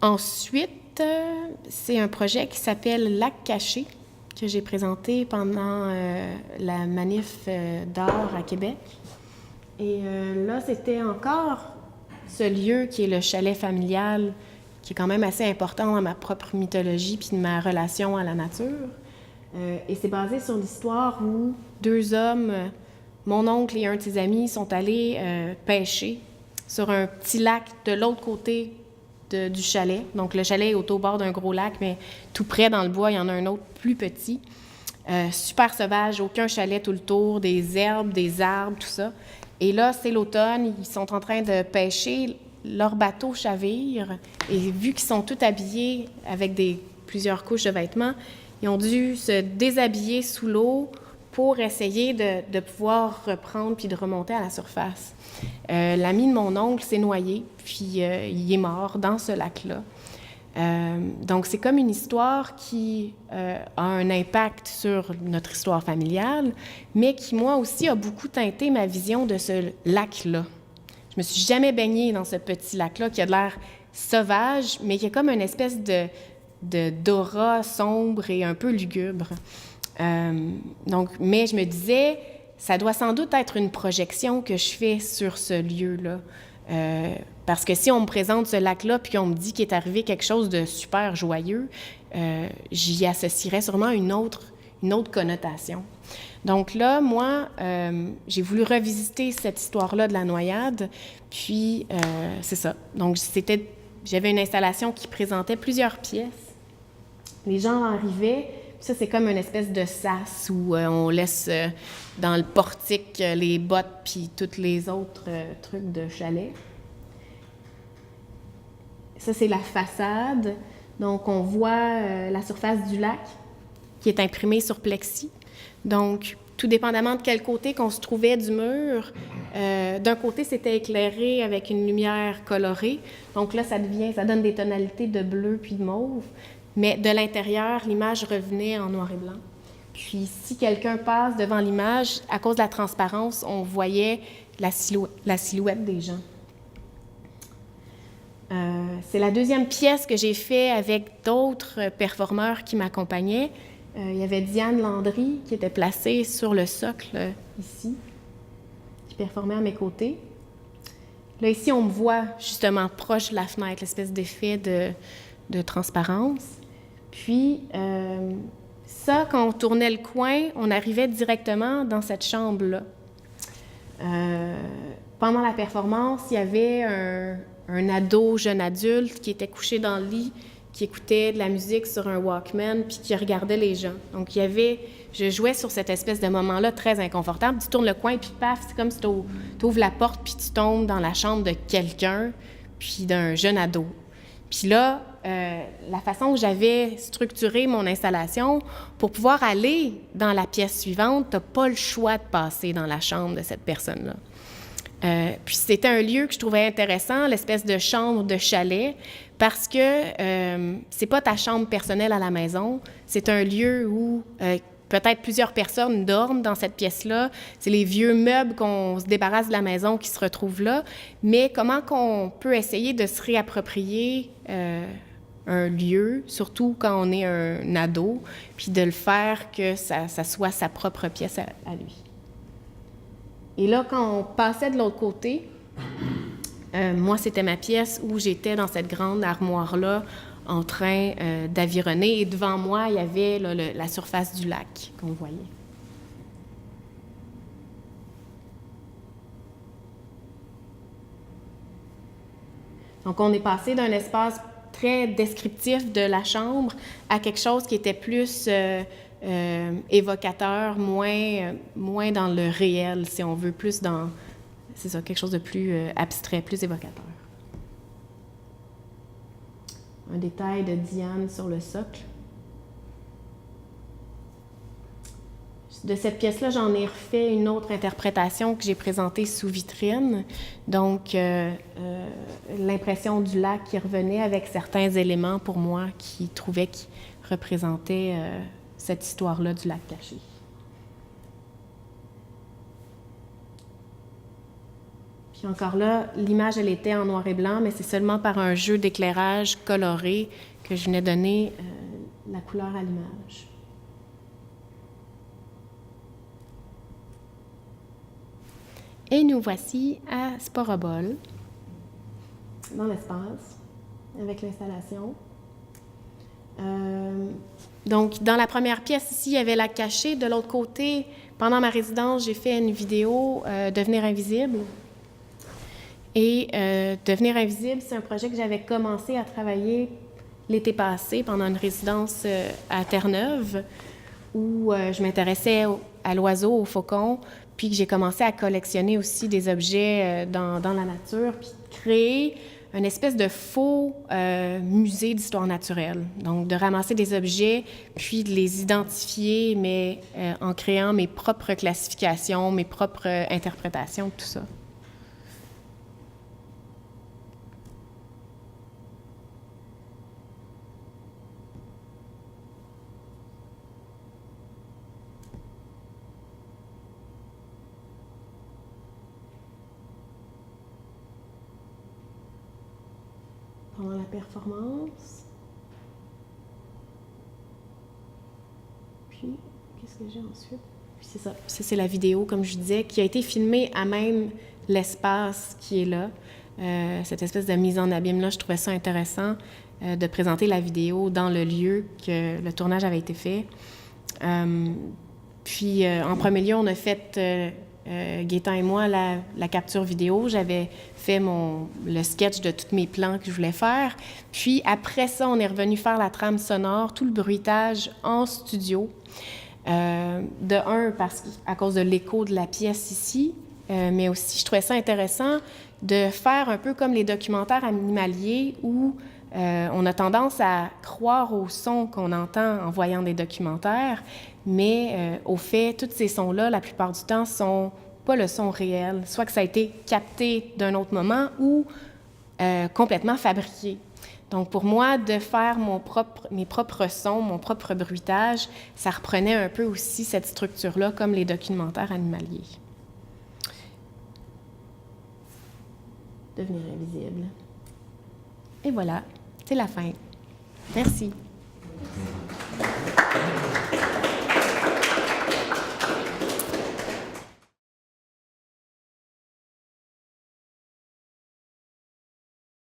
Ensuite, c'est un projet qui s'appelle Lac Caché, que j'ai présenté pendant la manif d'art à Québec. Et là, c'était encore ce lieu qui est le chalet familial, qui est quand même assez important dans ma propre mythologie puis de ma relation à la nature. Et c'est basé sur l'histoire où deux hommes, mon oncle et un de ses amis, sont allés pêcher sur un petit lac de l'autre côté du chalet. Donc, le chalet est au bord d'un gros lac, mais tout près dans le bois, il y en a un autre plus petit. Super sauvage, aucun chalet tout le tour, des herbes, des arbres, tout ça. Et là, c'est l'automne, ils sont en train de pêcher, leur bateau chavire, et vu qu'ils sont tous habillés avec plusieurs couches de vêtements, ils ont dû se déshabiller sous l'eau pour essayer de pouvoir reprendre puis de remonter à la surface. L'ami de mon oncle s'est noyé, puis il est mort dans ce lac-là. Donc, c'est comme une histoire qui a un impact sur notre histoire familiale, mais qui, moi aussi, a beaucoup teinté ma vision de ce lac-là. Je me suis jamais baignée dans ce petit lac-là qui a de l'air sauvage, mais qui a comme une espèce d'aura sombre et un peu lugubre. Mais je me disais, ça doit sans doute être une projection que je fais sur ce lieu-là. Parce que si on me présente ce lac-là puis qu'on me dit qu'il est arrivé quelque chose de super joyeux, j'y associerais sûrement une autre connotation. Donc là, moi, j'ai voulu revisiter cette histoire-là de la noyade, puis c'est ça. Donc j'avais une installation qui présentait plusieurs pièces. Les gens arrivaient, ça c'est comme une espèce de sas où on laisse dans le portique les bottes puis tous les autres trucs de chalet. Ça, c'est la façade. Donc, on voit la surface du lac qui est imprimée sur plexi. Donc, tout dépendamment de quel côté qu'on se trouvait du mur, d'un côté, c'était éclairé avec une lumière colorée. Donc là, ça donne des tonalités de bleu puis de mauve. Mais de l'intérieur, l'image revenait en noir et blanc. Puis, si quelqu'un passe devant l'image, à cause de la transparence, on voyait la silhouette des gens. C'est la deuxième pièce que j'ai faite avec d'autres performeurs qui m'accompagnaient. Il y avait Diane Landry qui était placée sur le socle ici, qui performait à mes côtés. Là, ici, on me voit justement proche de la fenêtre, l'espèce d'effet de transparence. Puis, ça, quand on tournait le coin, on arrivait directement dans cette chambre-là. Pendant la performance, il y avait un ado, jeune adulte, qui était couché dans le lit, qui écoutait de la musique sur un Walkman, puis qui regardait les gens. Donc, je jouais sur cette espèce de moment-là très inconfortable. Tu tournes le coin, puis paf, c'est comme si tu ouvres la porte, puis tu tombes dans la chambre de quelqu'un, puis d'un jeune ado. Puis là, la façon que j'avais structuré mon installation, pour pouvoir aller dans la pièce suivante, tu n'as pas le choix de passer dans la chambre de cette personne-là. Puis c'était un lieu que je trouvais intéressant, l'espèce de chambre de chalet, parce que c'est pas ta chambre personnelle à la maison, c'est un lieu où peut-être plusieurs personnes dorment dans cette pièce-là. C'est les vieux meubles qu'on se débarrasse de la maison qui se retrouvent là. Mais comment qu'on peut essayer de se réapproprier un lieu, surtout quand on est un ado, puis de le faire que ça soit sa propre pièce à lui. Et là, quand on passait de l'autre côté, moi, c'était ma pièce où j'étais dans cette grande armoire-là en train d'avironner. Et devant moi, il y avait là, la surface du lac qu'on voyait. Donc, on est passé d'un espace très descriptif de la chambre à quelque chose qui était plus évocateur, moins dans le réel, si on veut, plus dans, c'est ça, quelque chose de plus abstrait, plus évocateur. Un détail de Diane sur le socle. De cette pièce-là, j'en ai refait une autre interprétation que j'ai présentée sous vitrine. Donc, l'impression du lac qui revenait avec certains éléments pour moi qui représentaient cette histoire-là du lac caché. Puis Puis encore là, l'image, elle était en noir et blanc, mais c'est seulement par un jeu d'éclairage coloré que je venais donner la couleur à l'image. Et nous voici à Sporobol, dans l'espace, avec l'installation. Donc, dans la première pièce ici, il y avait lac caché. De l'autre côté, pendant ma résidence, j'ai fait une vidéo Devenir invisible. Et Devenir invisible, c'est un projet que j'avais commencé à travailler l'été passé pendant une résidence à Terre-Neuve, où je m'intéressais à l'oiseau, au faucon, puis que j'ai commencé à collectionner aussi des objets dans la nature, puis créer une espèce de faux musée d'histoire naturelle. Donc, de ramasser des objets, puis de les identifier, mais en créant mes propres classifications, mes propres interprétations, tout ça. Pendant la performance. Puis, qu'est-ce que j'ai ensuite? Puis c'est ça. Ça, c'est la vidéo, comme je disais, qui a été filmée à même l'espace qui est là. Cette espèce de mise en abîme-là, je trouvais ça intéressant de présenter la vidéo dans le lieu que le tournage avait été fait. Puis, en premier lieu, on a fait... Gaétan et moi, la capture vidéo. J'avais fait le sketch de tous mes plans que je voulais faire. Puis après ça, on est revenu faire la trame sonore, tout le bruitage en studio. À cause de l'écho de la pièce ici, mais aussi, je trouvais ça intéressant de faire un peu comme les documentaires animaliers où on a tendance à croire aux sons qu'on entend en voyant des documentaires, mais au fait, tous ces sons-là, la plupart du temps, sont pas le son réel, soit que ça a été capté d'un autre moment ou complètement fabriqué. Donc, pour moi, de faire mes propres sons, mon propre bruitage, ça reprenait un peu aussi cette structure-là, comme les documentaires animaliers. Devenir invisible. Et voilà, c'est la fin. Merci.